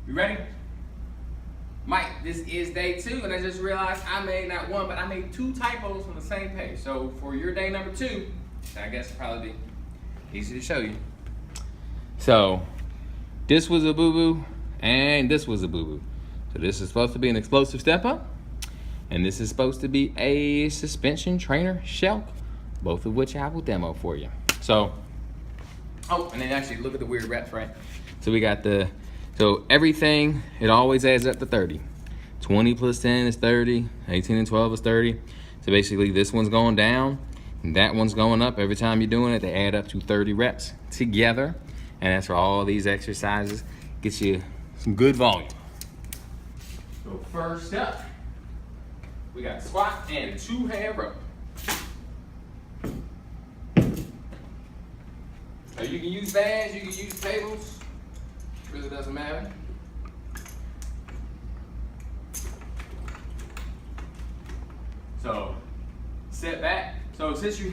You ready? Mike, this is day 2, and I just realized I made not one, but I made 2 typos on the same page. So for your day number 2, I guess it'll probably be easy to show you. So this was a boo-boo, and this was a boo-boo. So this is supposed to be an explosive step up, and this is supposed to be a suspension trainer shelf, both of which I will demo for you. So, oh, and then actually look at the weird reps, right? So we got so everything, it always adds up to 30. 20 plus 10 is 30, 18 and 12 is 30. So basically this one's going down, and that one's going up. Every time you're doing it, they add up to 30 reps together. And that's for all these exercises. Gets you some good volume. So first up, we got squat and 2-hand row. So you can use bands, you can use tables. Really doesn't matter. So sit back. So since you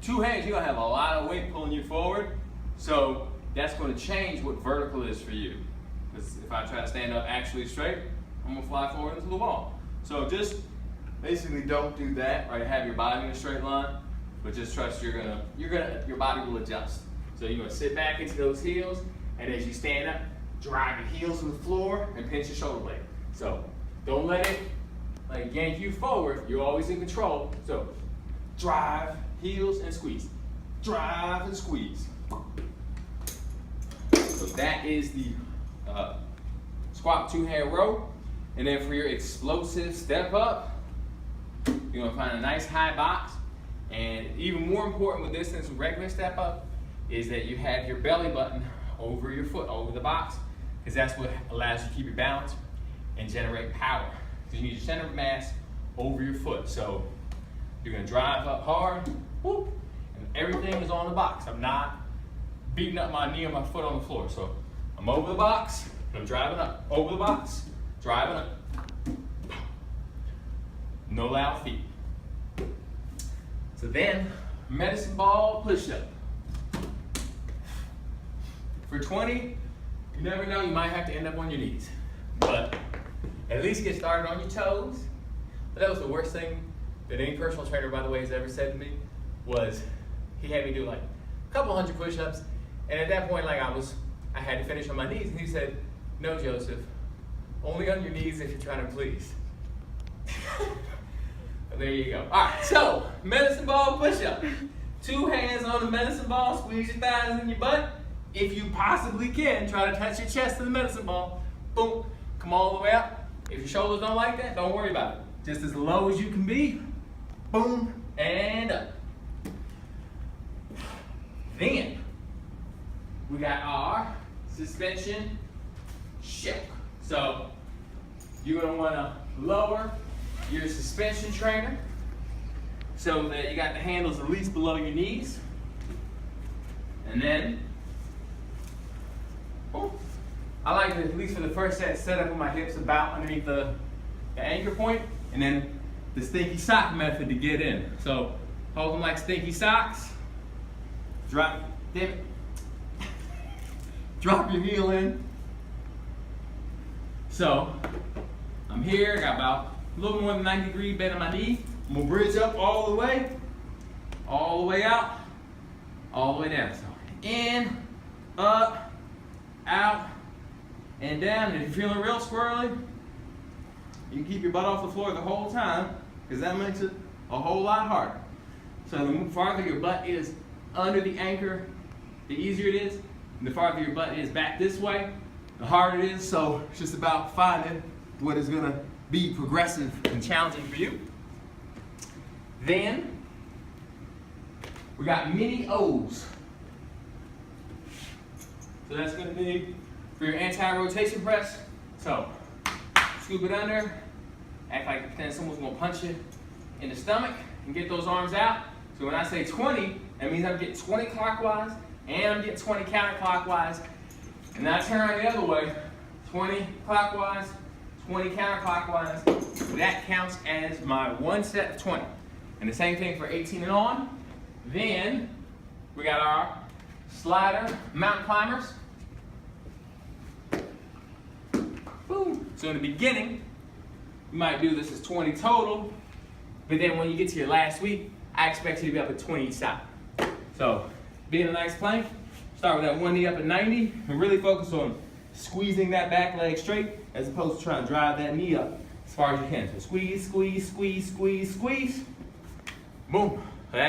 2 hands, you're gonna have a lot of weight pulling you forward. So that's gonna change what vertical is for you. Because if I try to stand up actually straight, I'm gonna fly forward into the wall. So just basically don't do that, right? Have your body in a straight line, but just trust your body will adjust. So you're gonna sit back into those heels, and as you stand up, drive your heels to the floor and pinch your shoulder blade. So don't let it like yank you forward. You're always in control. So drive, heels, and squeeze. Drive and squeeze. So that is the squat 2-hand row. And then for your explosive step up, you're gonna find a nice high box. And even more important with this than some regular step up is that you have your belly button over your foot, over the box, because that's what allows you to keep your balance and generate power. So you need your center of mass over your foot. So you're gonna drive up hard, whoop, and everything is on the box. I'm not beating up my knee or my foot on the floor. So I'm over the box, and I'm driving up. Over the box, driving up. No loud feet. So then, medicine ball push-up. For 20, you never know, you might have to end up on your knees. But at least get started on your toes. But that was the worst thing that any personal trainer, by the way, has ever said to me, was he had me do like a couple hundred push-ups. And at that point, like I had to finish on my knees. And he said, no, Joseph, only on your knees if you're trying to please. There you go. All right, so medicine ball push-up. 2 hands on the medicine ball, squeeze your thighs in your butt. If you possibly can, try to touch your chest to the medicine ball. Boom, come all the way up. If your shoulders don't like that, don't worry about it. Just as low as you can be. Boom, and up. Then, we got our suspension shelf. So, you're gonna wanna lower your suspension trainer so that you got the handles at least below your knees. And then, I like to, at least for the first set up with my hips about underneath the anchor point, and then the stinky sock method to get in. So hold them like stinky socks, drop your heel in. So I'm here, got about a little more than 90 degree bend in my knee. I'm gonna bridge up all the way out, all the way down. So in, up, out, and down. And if you're feeling real squirrely, you can keep your butt off the floor the whole time, because that makes it a whole lot harder. So the farther your butt is under the anchor, the easier it is. And the farther your butt is back this way, the harder it is. So it's just about finding what is gonna be progressive and challenging for you. Then we got mini O's. So that's gonna be for your anti-rotation press. So scoop it under, act like pretend someone's gonna punch you in the stomach, and get those arms out. So when I say 20, that means I'm getting 20 clockwise and I'm getting 20 counterclockwise. And then I turn around the other way, 20 clockwise, 20 counterclockwise. That counts as my 1 set of 20. And the same thing for 18 and on. Then we got our slider mountain climbers. So in the beginning, you might do this as 20 total, but then when you get to your last week, I expect you to be up at 20 each side. So being a nice plank, start with that one knee up at 90 and really focus on squeezing that back leg straight as opposed to trying to drive that knee up as far as you can. So squeeze, squeeze, squeeze, squeeze, squeeze. Boom.